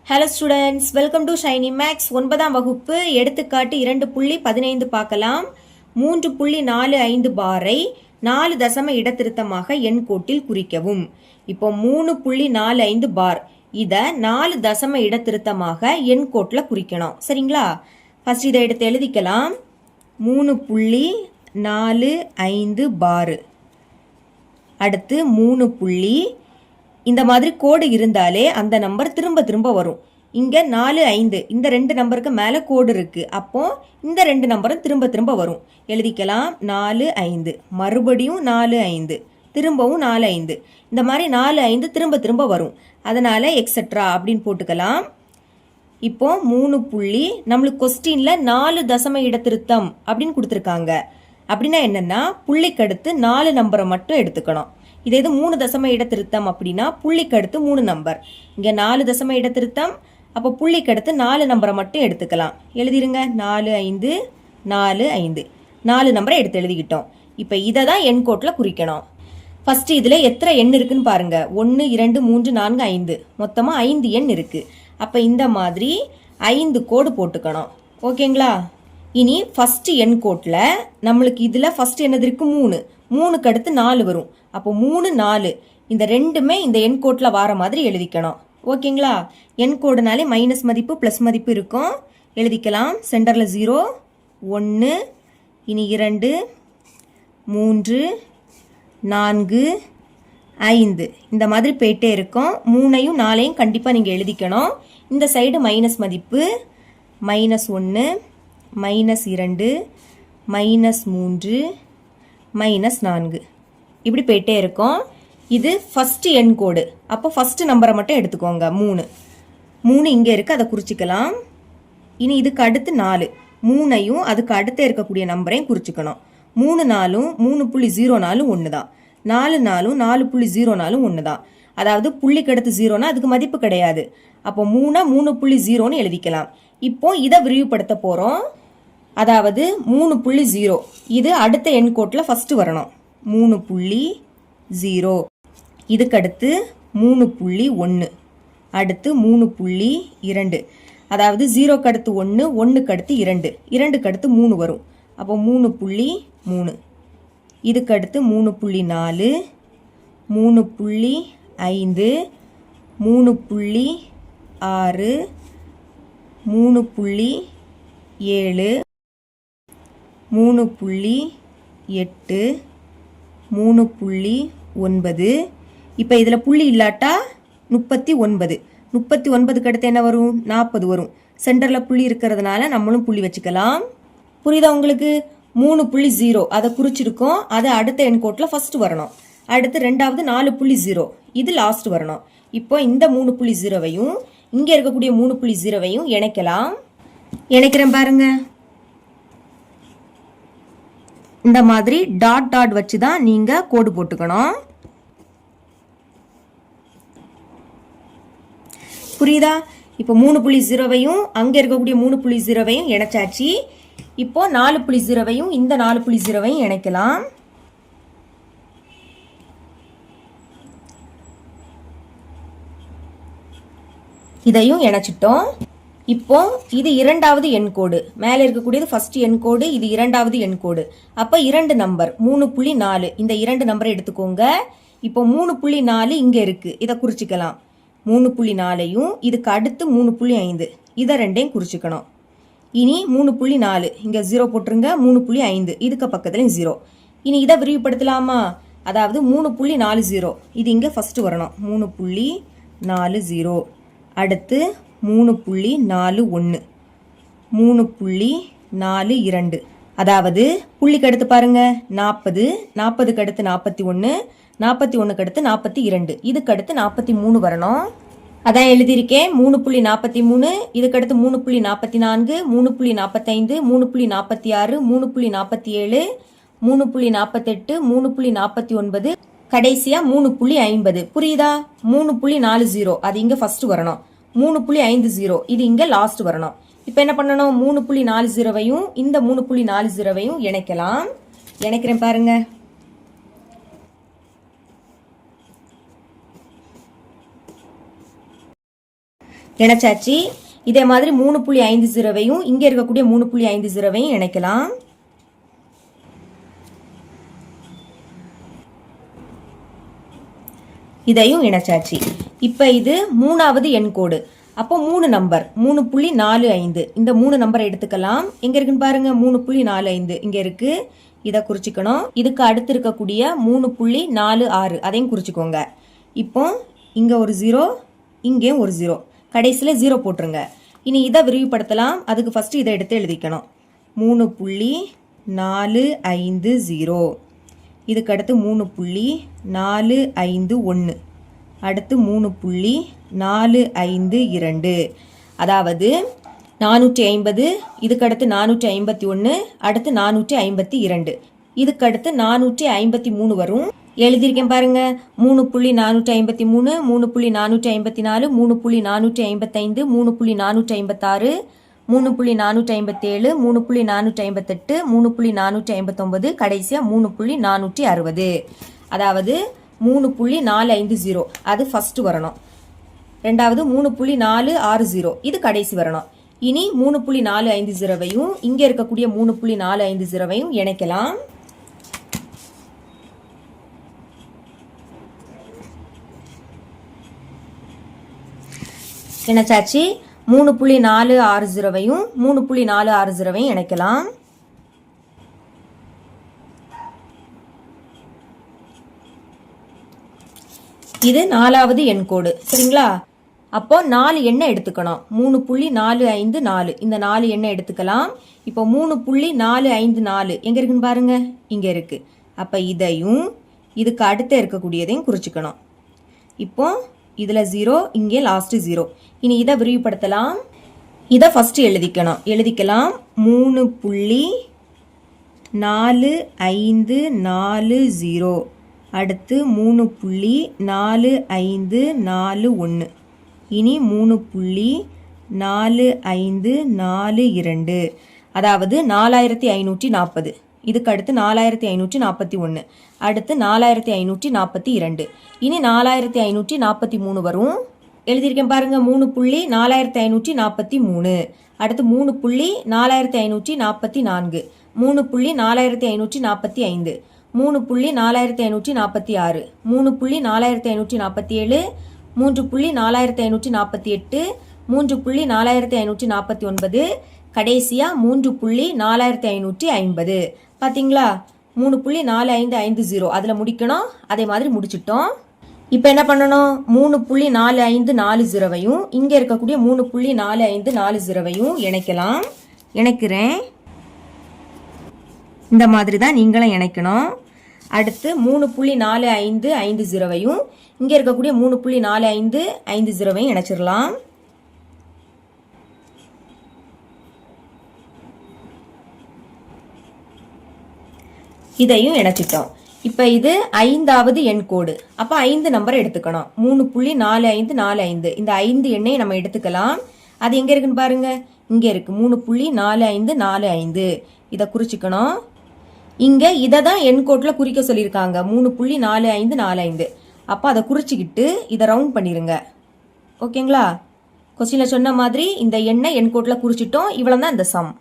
Hello students, welcome to shiny max. 9ஆம் வகுப்பு எடுத்துக்காட்டு 2.15 பார்க்கலாம். 3.45 பாரை 4 தசம இடத்திருத்தமாக எண்கோட்டில் குறிக்கவும். இப்போ 3.45 பார் இதை 4 தசம இடத்திருத்தமாக எண்கோட்டில் குறிக்கணும். சரிங்களா? ஃபர்ஸ்ட் இதை எடுத்து எழுதிக்கலாம். 3.45 பார். அடுத்து 3. இந்த மாதிரி கோடு இருந்தாலே அந்த நம்பர் திரும்ப திரும்ப வரும். இங்கே 4, 5 இந்த 2 நம்பருக்கு மேலே கோடு இருக்குது. அப்போ இந்த 2 நம்பரும் திரும்ப திரும்ப வரும். எழுதிக்கலாம் 4, 5. மறுபடியும் 4, 5. திரும்பவும் 4, 5. இந்த மாதிரி 4, 5 திரும்ப திரும்ப வரும். அதனால் எக்ஸட்ரா அப்படின்னு போட்டுக்கலாம். இப்போ 3. நம்மளுக்கு கொஸ்டினில் 4 தசம இடத்திருத்தம் அப்படின்னு கொடுத்துருக்காங்க. அப்படின்னா என்னென்னா புள்ளிக்கடுத்து 4 நம்பரை மட்டும் எடுத்துக்கணும். இதே இது 3 தசம இடத்திருத்தம் அப்படின்னா புள்ளிக்கடுத்து 3 நம்பர். இங்கே 4 தசம இடத்திருத்தம், அப்போ புள்ளிக்கடுத்து 4 நம்பரை மட்டும் எடுத்துக்கலாம். எழுதிருங்க 4, 5, 4, 5. 4 நம்பரை எடுத்து எழுதிக்கிட்டோம். இப்போ இதை தான் எண்கோட்டில் குறிக்கணும். ஃபர்ஸ்ட் இதில் எத்தனை எண் இருக்குன்னு பாருங்க. 1, 2, 3, 4, 5. மொத்தமாக 5 எண் இருக்கு. அப்போ இந்த மாதிரி 5 கோடு போட்டுக்கணும். ஓகேங்களா? இனி ஃபர்ஸ்ட் எண்கோட்டில் நம்மளுக்கு இதில் ஃபர்ஸ்ட் என்னது இருக்கு? 3. 3க்கு அடுத்து 4 வரும். அப்போ 3, 4 இந்த ரெண்டுமே இந்த எண்கோட்டில் வர மாதிரி எழுதிக்கணும். ஓகேங்களா? எண்கோடுனாலே மைனஸ் மதிப்பு ப்ளஸ் மதிப்பு இருக்கும். எழுதிக்கலாம். சென்டரில் 0, 1, இனி 2, 3, 4, 5 இந்த மாதிரி போயிட்டே இருக்கும். 3ஐயும் 4ஐயும் கண்டிப்பாக நீங்கள் எழுதிக்கணும். இந்த சைடு மைனஸ் மதிப்பு -1, -2, -3, -4 இப்படி போயிட்டே இருக்கும். இது ஃபர்ஸ்ட் எண் கோடு. அப்போ ஃபர்ஸ்ட் நம்பரை மட்டும் எடுத்துக்கோங்க. 3 இங்கே இருக்குது, அதை குறிச்சிக்கலாம். இனி இதுக்கு அடுத்து 4. 3ஐயும் அதுக்கு அடுத்து இருக்கக்கூடிய நம்பரையும் குறிச்சிக்கணும். 3, 4, 3.04 ஒன்று தான். 4, 4, 4.04 ஒன்று தான். அதாவது புள்ளிக்கு அடுத்து 0னா அதுக்கு மதிப்பு கிடையாது. அப்போ 3 3.0ன்னு எழுதிக்கலாம். இப்போ இதை விரிவுபடுத்த போகிறோம். அதாவது 3.0 இது அடுத்த எண்கோட்டில் ஃபர்ஸ்ட் வரணும். 3.0 இதுக்கடுத்து 3.1 அடுத்து 3.2 அதாவது 0க்கு அடுத்து 1, 1க்கு அடுத்து 2, 2க்கு அடுத்து 3 வரும். அப்போ 3.3 இதுக்கடுத்து 3.4, 3.5, 3.6, 3.7, 3.8, 3.9. இப்போ இதில் புள்ளி இல்லாட்டா 39. 39க்கு அடுத்து என்ன வரும்? 40 வரும். சென்டரில் புள்ளி இருக்கிறதுனால நம்மளும் புள்ளி வச்சுக்கலாம். புரியுதா உங்களுக்கு? 3.0 அதை குறிச்சிருக்கோம். அது அடுத்த எண்கோட்டில் ஃபர்ஸ்ட் வரணும். அடுத்து ரெண்டாவது 4.0 இது லாஸ்ட் வரணும். இப்போ இந்த 3.0வையும் இங்கே இருக்கக்கூடிய 3.0வையும் இணைக்கலாம். இணைக்கிறேன் பாருங்க. இந்த மாதிரி டாட் டாட் வச்சு தான் நீங்கள் கோடு போட்டுக்கணும். புரியுதா? இப்போ 3.0வையும் அங்கே இருக்கக்கூடிய 3.0வையும் இணைச்சாச்சு. இப்போ 4.0வையும் இந்த 4.0வையும் இணைக்கலாம். இதையும் இணைச்சிட்டோம். இப்போ இது இரண்டாவது எண்கோடு. மேலே இருக்கக்கூடியது ஃபர்ஸ்ட் எண்கோடு, இது இரண்டாவது எண்கோடு. அப்போ 2 நம்பர் 3.4 இந்த 2 நம்பரை எடுத்துக்கோங்க. இப்போ 3.4 இங்கே இருக்கு, இதை குறிச்சிக்கலாம். 3.4ஐயும் இதுக்கு அடுத்து 3.5 இதை ரெண்டையும் குறிச்சிக்கணும். இனி 3.4 இங்கே 0 போட்டுருங்க. 3.5 இதுக்கு பக்கத்துலையும் 0. இனி இதை விரிவுபடுத்தலாமா? அதாவது 3.40 இது இங்கே ஃபர்ஸ்ட் வரணும். 3.40 அடுத்து 3.41, 3.42 அதாவது புள்ளிக்கு அடுத்து பாருங்க 40, 40க்கு அடுத்து 41, 41க்கு அடுத்து 42 இதுக்கு அடுத்து 43 வரணும். அதான் எழுதியிருக்கேன். 3.43 இதுக்கு அடுத்து 3.44, 3.45, 3.46, 3.47, 3.48, 3.49 கடைசியா 3.50. புரியுதா? 3.40 அது இங்க ஃபர்ஸ்ட் வரணும். 3.50 இது இங்க லாஸ்ட் வரணும். இப்போ என்ன பண்ணணும்? 3.40வையும் இந்த 3.40வையும் இணைக்கலாம். இணைக்கிறேன் பாருங்க. இணைச்சாச்சு. இதே மாதிரி 3.50வையும் இங்கே இருக்கக்கூடிய 3.50வையும் இணைக்கலாம். இதையும் இணைச்சாச்சு. இப்போ இது மூணாவது எண்கோடு. அப்போ 3 நம்பர் 3.45 இந்த 3 நம்பரை எடுத்துக்கலாம். எங்க இருக்குன்னு பாருங்க, 3.45 இங்க இருக்கு. இதை குறிச்சிக்கணும். இதுக்கு அடுத்து இருக்கக்கூடிய 3.46 அதையும் குறிச்சிக்கோங்க. இப்போ இங்க ஒரு 0, இங்கேயும் ஒரு 0, கடைசியில் 0 போட்டுருங்க. இனி இதை விரிவுபடுத்தலாம். அதுக்கு ஃபர்ஸ்ட் இதை எடுத்து எழுதிக்கணும். 3.450, இதுக்கு அடுத்து 3.451, அடுத்து 3.452, அதாவது 450, இதுக்கு அடுத்து 451, அடுத்து 452, இதுக்கு அடுத்து 453 வரும். எழுதியிருக்கேன் பாருங்க. 3.453, 3.454, 3.455, 3.456, 3.457, 3.458, 3.459, கடைசியா 3.460, அதாவது 3.450 அது ஃபர்ஸ்ட் வரணும். ரெண்டாவது 3.460 இது கடைசி வரணும். இனி 3.450வையும் இங்க இருக்கக்கூடிய 3.450வையும் இணைக்கலாம். இணைச்சாச்சு. 3.460வையும் 3.460வையும் இணைக்கலாம். இது நாலாவது எண்கோடு. சரிங்களா? அப்போ 4 எண்ணை எடுத்துக்கணும். 3.454 இந்த 4 எண்ணை எடுத்துக்கலாம். இப்போ 3.454 எங்க இருக்குன்னு பாருங்க, இங்க இருக்கு. அப்ப இதையும் இதுக்கு அடுத்த இருக்கக்கூடியதையும் குறிச்சுக்கணும். இப்போ இதுல 0, இங்கே லாஸ்ட் 0. இனி இதை விரிவுபடுத்தலாம். இதை ஃபர்ஸ்ட் எழுதிக்கலாம். 3.4540, அடுத்து 3.4541, இனி 3.4542, அதாவது 4540. இதுக்கு அடுத்து 4541, அடுத்து 4542, இனி 4543 வரும். எழுதியிருக்கேன் பாருங்க. 3.4543, அடுத்து 3.4544, 3.4545, 3.4546, 3.4547, 3.4548, 3.4549, கடைசியா 3.4550. பாத்தீங்களா? 3.4550 அதுல முடிக்கணும். அதே மாதிரி முடிச்சிட்டோம். இப்போ என்ன பண்ணணும்? 3.4540வையும் இங்க இருக்கக்கூடிய 3.4540வையும் இணைக்கலாம். இணைக்கிறேன். இந்த மாதிரி தான் நீங்களும் இணைக்கணும். அடுத்து 3.4550வையும் இங்க இருக்கக்கூடிய 3.4550வையும் இணைச்சிடலாம். இதையும் இணைச்சிட்டோம். இப்ப இது ஐந்தாவது எண்கோடு. அப்ப 5 நம்பரை எடுத்துக்கணும். 3.4545 இந்த 5 எண்ணை நம்ம எடுத்துக்கலாம். அது எங்க இருக்குன்னு பாருங்க, இங்க இருக்கு. 3.4545 இதை குறிச்சுக்கணும். இங்க இதை தான் எண்கோட்டில் குறிக்க சொல்லியிருக்காங்க, 3.4545. அப்போ அதை குறிச்சிக்கிட்டு இதை ரவுண்ட் பண்ணிருங்க. ஓகேங்களா? கொஸ்டின்ல சொன்ன மாதிரி இந்த எண்ணை எண்கோட்டில் குறிச்சிட்டோம். இவ்வளவு தான் இந்த சம்.